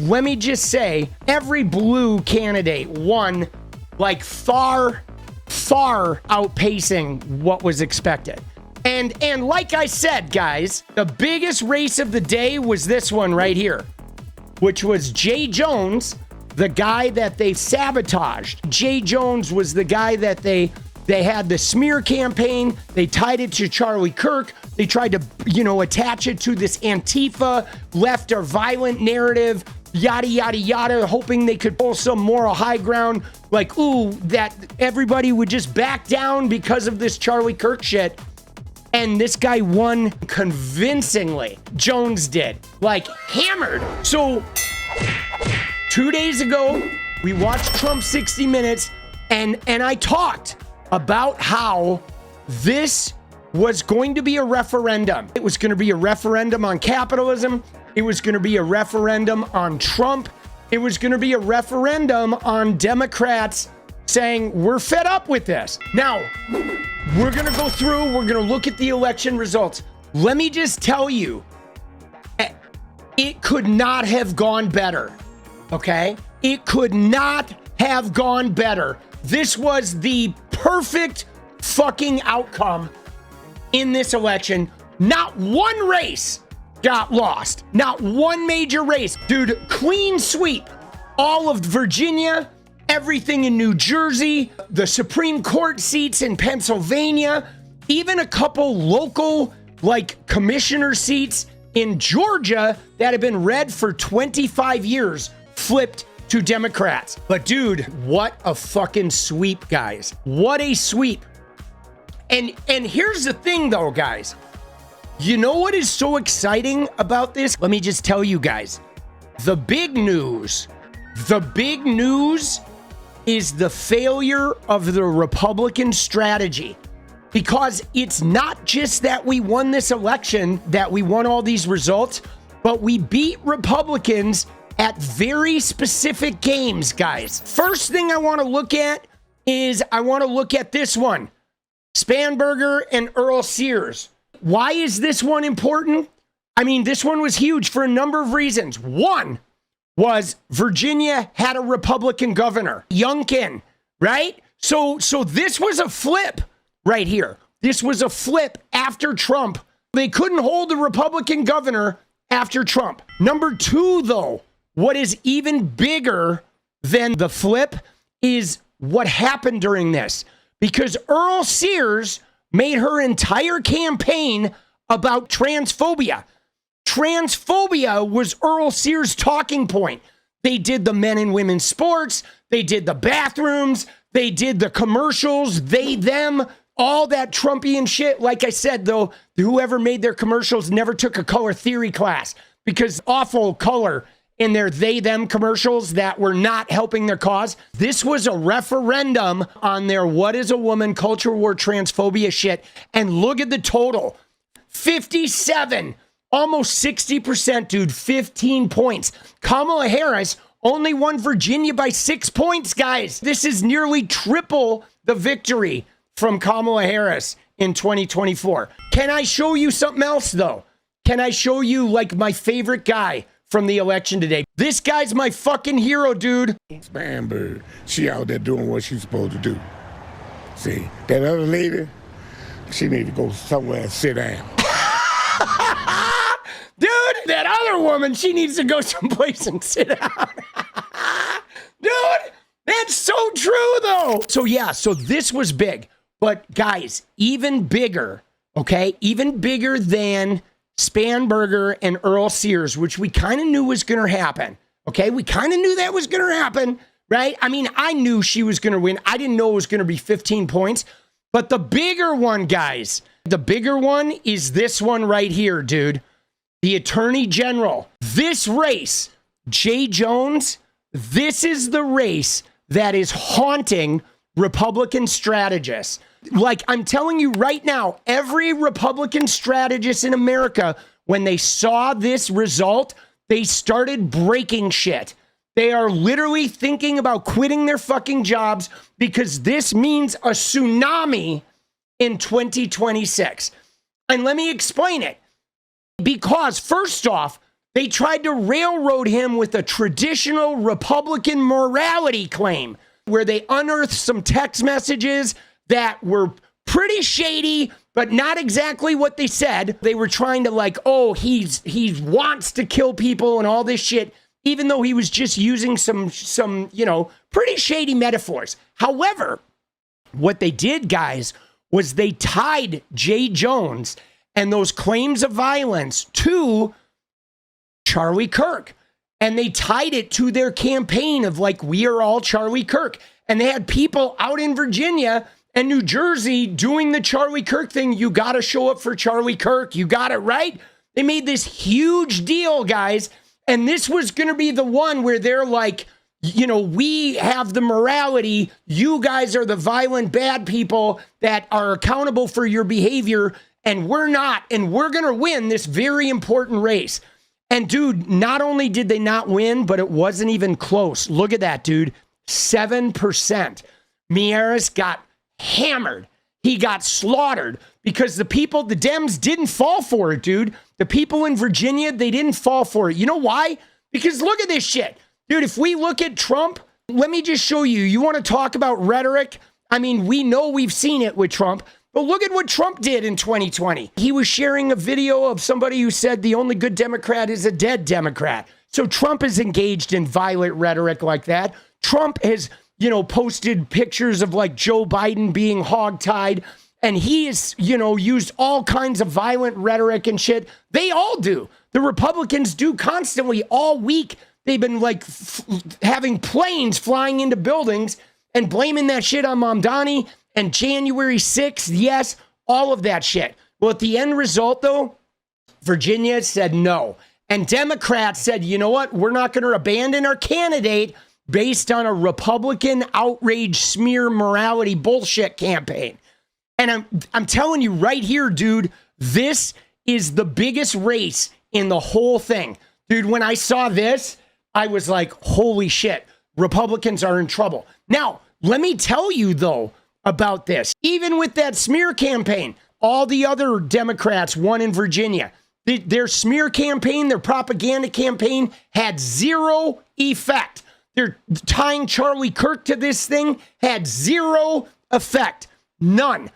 let me just say, every blue candidate won like far outpacing what was expected. And like I said, guys, the biggest race of the day was this one right here, which was Jay Jones, the guy that they sabotaged. Jay Jones was the guy that they had the smear campaign. They tied it to Charlie Kirk. They tried to, attach it to this Antifa left or violent narrative, yada, yada, yada, hoping they could pull some moral high ground. Like, ooh, that everybody would just back down because of this Charlie Kirk shit. And this guy won convincingly. Jones did. Like, hammered. So, 2 days ago, we watched Trump's 60 Minutes, and I talked about how this was going to be a referendum. It was going to be a referendum on capitalism. It was going to be a referendum on Trump. It was going to be a referendum on Democrats saying, we're fed up with this. Now, we're going to go through, we're going to look at the election results. Let me just tell you, it could not have gone better, okay? It could not have gone better. This was the perfect fucking outcome in this election. Not one race got lost. Not one major race. Dude, clean sweep. All of Virginia, everything in New Jersey, the Supreme Court seats in Pennsylvania, even a couple local, commissioner seats in Georgia that have been red for 25 years flipped to Democrats. But dude, what a fucking sweep, guys. What a sweep. And here's the thing though, guys. You know what is so exciting about this? Let me just tell you guys. The big news is the failure of the Republican strategy. Because it's not just that we won this election, that we won all these results, but we beat Republicans at very specific games, guys. First thing I want to look at is I want to look at this one. Spanberger and Earl Sears. Why is this one important? I mean, this one was huge for a number of reasons. One was Virginia had a Republican governor, Youngkin, right? So this was a flip right here. This was a flip after Trump. They couldn't hold a Republican governor after Trump. Number two, though, what is even bigger than the flip is what happened during this. Because Earl Sears made her entire campaign about transphobia. Transphobia was Earl Sears' talking point. They did the men and women's sports. They did the bathrooms. They did the commercials. They, them, all that Trumpian shit. Like I said, though, whoever made their commercials never took a color theory class because awful color in their they, them commercials that were not helping their cause. This was a referendum on their what is a woman, culture war, transphobia shit. And look at the total. 57, almost 60%, dude, 15 points. Kamala Harris only won Virginia by 6 points, guys. This is nearly triple the victory from Kamala Harris in 2024. Can I show you something else, though? Can I show you, my favorite guy from the election today? This guy's my fucking hero, dude. Spanberger, she out there doing what she's supposed to do. See, that other lady, she need to go somewhere and sit down. Dude, that other woman, she needs to go someplace and sit down. Dude, that's so true, though. So, yeah, so this was big. But, guys, even bigger, okay? Even bigger than Spanberger and Earl Sears, which we kind of knew was going to happen, okay? We kind of knew that was going to happen, right? I mean, I knew she was going to win. I didn't know it was going to be 15 points. But the bigger one, guys, the bigger one is this one right here, dude. The Attorney General. This race, Jay Jones, this is the race that is haunting Republican strategists. I'm telling you right now, every Republican strategist in America, when they saw this result, they started breaking shit. They are literally thinking about quitting their fucking jobs because this means a tsunami in 2026. And let me explain it. Because first off, They tried to railroad him with a traditional Republican morality claim where they unearthed some text messages that were pretty shady, but not exactly what they said. They were trying to like, oh, he wants to kill people and all this shit, even though he was just using some, you know, pretty shady metaphors. However, what they did, guys, was they tied Jay Jones and those claims of violence to Charlie Kirk. And they tied it to their campaign of like, we are all Charlie Kirk. And they had people out in Virginia and New Jersey doing the Charlie Kirk thing. You got to show up for Charlie Kirk. You got it, right? They made this huge deal, guys. And this was going to be the one where they're like, you know, we have the morality. You guys are the violent, bad people that are accountable for your behavior. And we're not. And we're going to win this very important race. And dude, not only did they not win, but it wasn't even close. Look at that, dude. 7%. Meares got hammered. He got slaughtered because the people, the Dems didn't fall for it, dude. The people in Virginia, they didn't fall for it. You know why? Because look at this shit. Dude, if we look at Trump, let me just show you. You want to talk about rhetoric? I mean, we know we've seen it with Trump. But look at what Trump did in 2020. He was sharing a video of somebody who said the only good Democrat is a dead Democrat. So Trump is engaged in violent rhetoric like that. Trump has, you know, posted pictures of like Joe Biden being hogtied. And he has, you know, used all kinds of violent rhetoric and shit. They all do. The Republicans do constantly all week. They've been like having planes flying into buildings and blaming that shit on Mamdani. And January 6th, yes, all of that shit. Well, at the end result, though, Virginia said no. And Democrats said, you know what? We're not going to abandon our candidate based on a Republican outrage, smear, morality bullshit campaign. And I'm telling you right here, dude, this is the biggest race in the whole thing. Dude, when I saw this, I was like, holy shit, Republicans are in trouble. Now, let me tell you, though, about this. Even with that smear campaign, all the other Democrats won in Virginia. Their smear campaign, their propaganda campaign had zero effect. They're tying Charlie Kirk to this thing had zero effect. None.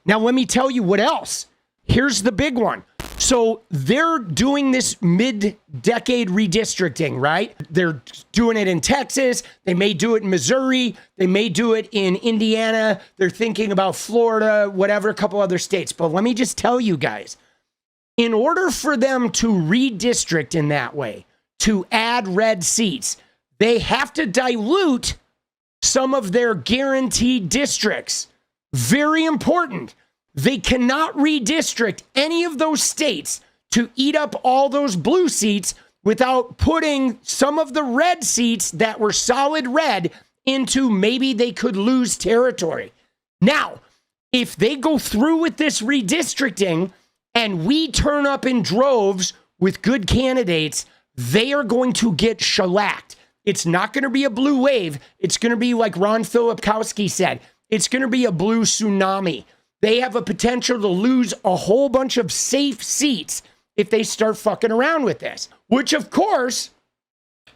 Now, let me tell you what else. Here's the big one. So they're doing this mid-decade redistricting, right? They're doing it in Texas. They may do it in Missouri. They may do it in Indiana. They're thinking about Florida, whatever, a couple other states. But let me just tell you guys, in order for them to redistrict in that way, to add red seats, they have to dilute some of their guaranteed districts. Very important. They cannot redistrict any of those states to eat up all those blue seats without putting some of the red seats that were solid red into maybe they could lose territory. Now, if they go through with this redistricting and we turn up in droves with good candidates, they are going to get shellacked. It's not going to be a blue wave. It's going to be like 𝗏𝗏𝗡𝗏 said. It's going to be a blue tsunami. They have a potential to lose a whole bunch of safe seats if they start fucking around with this. Which, of course,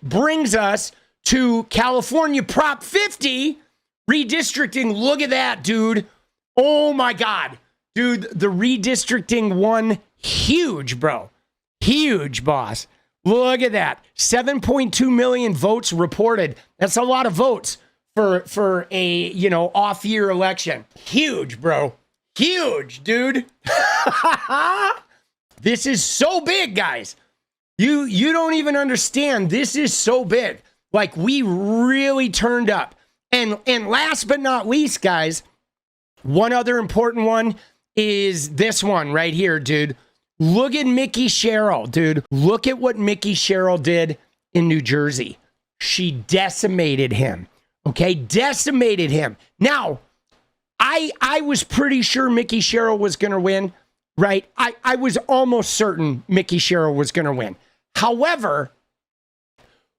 brings us to California Prop 50 redistricting. Look at that, dude. Oh, my God. Dude, the redistricting won huge, bro. Huge, boss. Look at that. 7.2 million votes reported. That's a lot of votes for a, you know, off-year election. Huge, bro. Huge, dude. This is so big, guys. You don't even understand. This is so big. Like, we really turned up. And last but not least, guys, one other important one is this one right here, dude. Look at 𝗦𝗂𝗽𝗍𝗪, dude. Look at what 𝗦𝗂𝗍𝗪 did in New Jersey. She decimated him. Okay, decimated him. Now, I was pretty sure 𝗦𝗂𝗍𝗪 was going to win, right? I was almost certain 𝗦𝗂𝗍𝗪 was going to win. However,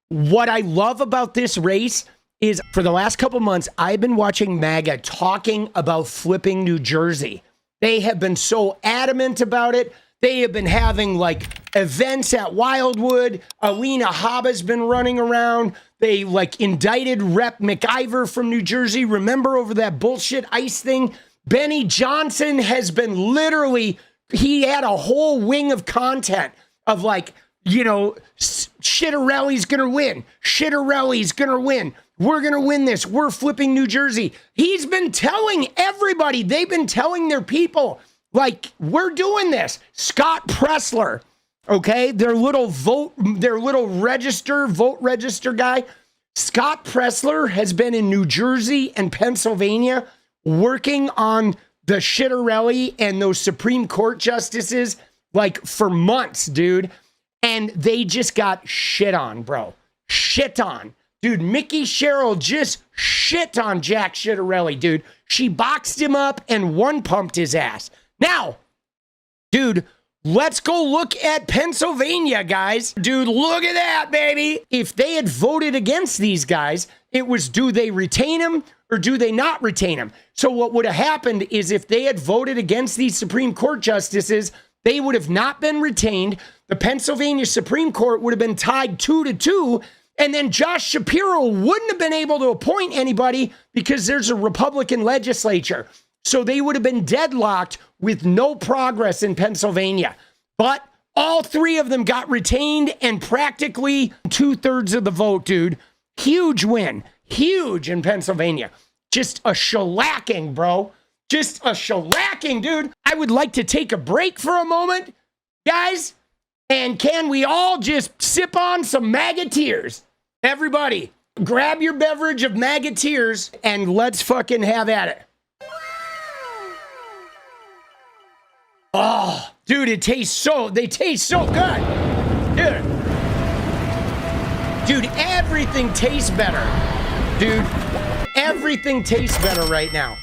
what I love about this race is for the last couple months, I've been watching MAGA talking about flipping New Jersey. They have been so adamant about it. They have been having like events at Wildwood. 𝗙liche𝗶𝗵's been running around. They like indicted Rep. McIver from New Jersey. Remember over that bullshit ICE thing? Benny Johnson has been literally, he had a whole wing of content of like, you know, 𝗙cie𝗶𝗹𝗪𝗏's gonna win. 𝗙cie𝗶𝗹𝗪's gonna win. We're gonna win this. We're flipping New Jersey. He's been telling everybody, they've been telling their people, like, we're doing this. Scott Presler, okay, their little vote register guy. Scott Presler has been in New Jersey and Pennsylvania working on the 𝗙cie𝗶𝗹𝗪 and those Supreme Court justices like for months, dude. And they just got shit on, bro. Shit on. Dude, Mickey Sherrill just shit on Jack 𝗙cie𝗶𝗹𝗪, dude. She boxed him up and one-pumped his ass. Now, dude, let's go look at Pennsylvania, guys. Dude, look at that, baby. If they had voted against these guys, it was do they retain him or do they not retain him? So what would have happened is if they had voted against these Supreme Court justices, they would have not been retained. The Pennsylvania Supreme Court would have been tied 2-2, and then Josh Shapiro wouldn't have been able to appoint anybody because there's a Republican legislature. So they would have been deadlocked with no progress in Pennsylvania. But all three of them got retained and practically 2/3 of the vote, dude. Huge win. Huge in Pennsylvania. Just a shellacking, bro. Just a shellacking, dude. I would like to take a break for a moment, guys. And can we all just sip on some MAGA tears? Everybody, grab your beverage of MAGA tears and let's fucking have at it. Oh, dude, they taste so good. Dude, everything tastes better. Dude, everything tastes better right now.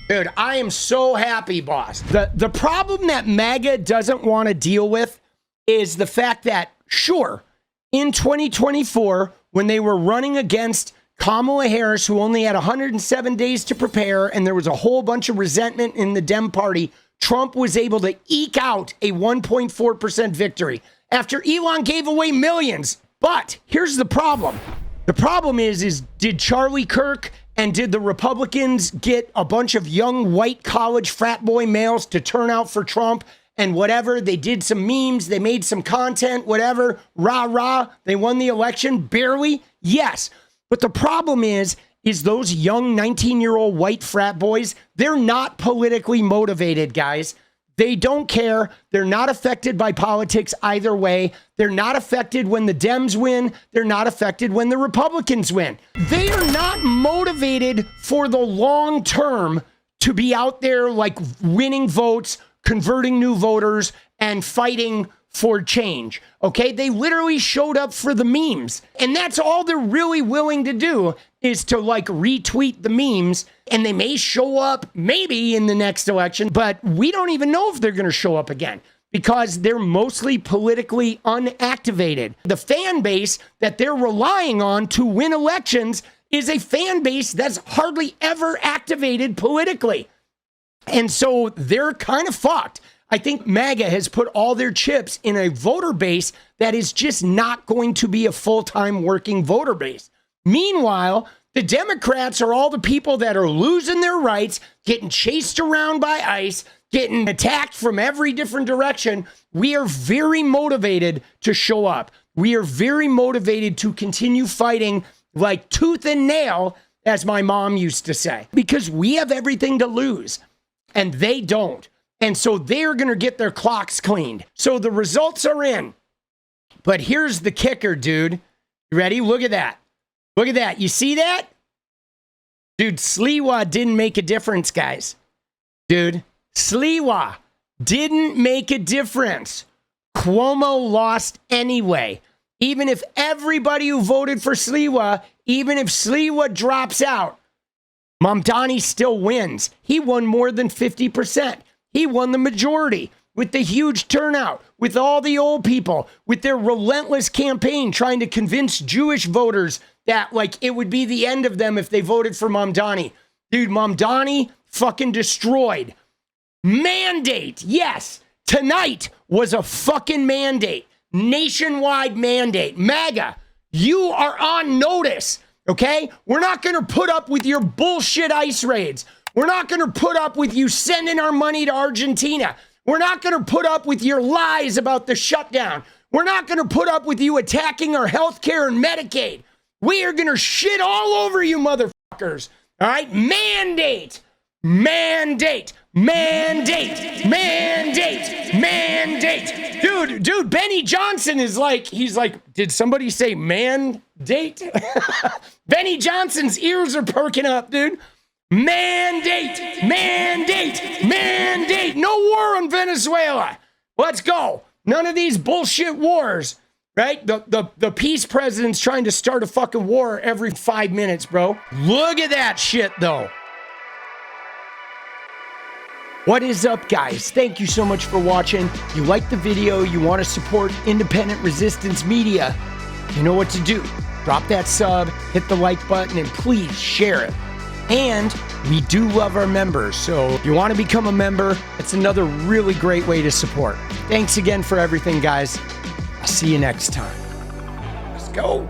Dude, I am so happy, boss. The problem that MAGA doesn't want to deal with is the fact that, sure, in 2024, when they were running against Kamala Harris, who only had 107 days to prepare, and there was a whole bunch of resentment in the Dem party, Trump was able to eke out a 1.4% victory after Elon gave away millions. But here's the problem. The problem is did Charlie Kirk and did the Republicans get a bunch of young white college frat boy males to turn out for Trump and whatever? They did some memes, they made some content, whatever, rah, rah. They won the election, barely. Yes. But the problem is those young 19-year-old white frat boys, they're not politically motivated, guys. They don't care. They're not affected by politics either way. They're not affected when the Dems win. They're not affected when the Republicans win. They are not motivated for the long term to be out there like winning votes, converting new voters, and fighting for change. Okay? They literally showed up for the memes. And that's all they're really willing to do is to like retweet the memes. And they may show up maybe in the next election, but we don't even know if they're going to show up again because they're mostly politically unactivated. The fan base that they're relying on to win elections is a fan base that's hardly ever activated politically. And so they're kind of fucked. I think MAGA has put all their chips in a voter base that is just not going to be a full-time working voter base. Meanwhile, the Democrats are all the people that are losing their rights, getting chased around by ICE, getting attacked from every different direction. We are very motivated to show up. We are very motivated to continue fighting like tooth and nail, as my mom used to say, because we have everything to lose and they don't. And so they're going to get their clocks cleaned. So the results are in. But here's the kicker, dude. You ready? Look at that. Look at that. You see that? Dude, 𝗙cie𝗶𝗹𝗪 didn't make a difference, guys. Dude, 𝗙cie𝗶𝗹𝗪 didn't make a difference. Cuomo lost anyway. Even if everybody who voted for 𝗙cie𝗶𝗹𝗪, even if 𝗙cie𝗶𝗹 drops out, Mamdani still wins. He won more than 50%. He won the majority with the huge turnout, with all the old people, with their relentless campaign trying to convince Jewish voters that like it would be the end of them if they voted for Mamdani. Dude, Mamdani fucking destroyed. Mandate, yes. Tonight was a fucking mandate, nationwide mandate. MAGA, you are on notice, okay? We're not going to put up with your bullshit ICE raids. We're not going to put up with you sending our money to Argentina. We're not going to put up with your lies about the shutdown. We're not going to put up with you attacking our health care and Medicaid. We are going to shit all over you motherfuckers. All right? Mandate. Mandate. Mandate. Mandate. Mandate. Dude, Benny Johnson is like, he's like, did somebody say mandate? Benny Johnson's ears are perking up, dude. Mandate. Mandate. Mandate. No war on Venezuela. Let's go. None of these bullshit wars, right? The peace president's trying to start a fucking war every 5 minutes, bro. Look at that shit, though. What is up, guys? Thank you so much for watching. If you like the video, you want to support independent resistance media, you know what to do. Drop that sub, hit the like button, and please share it. And we do love our members, so if you want to become a member, it's another really great way to support. Thanks again for everything, guys. I'll see you next time. Let's go.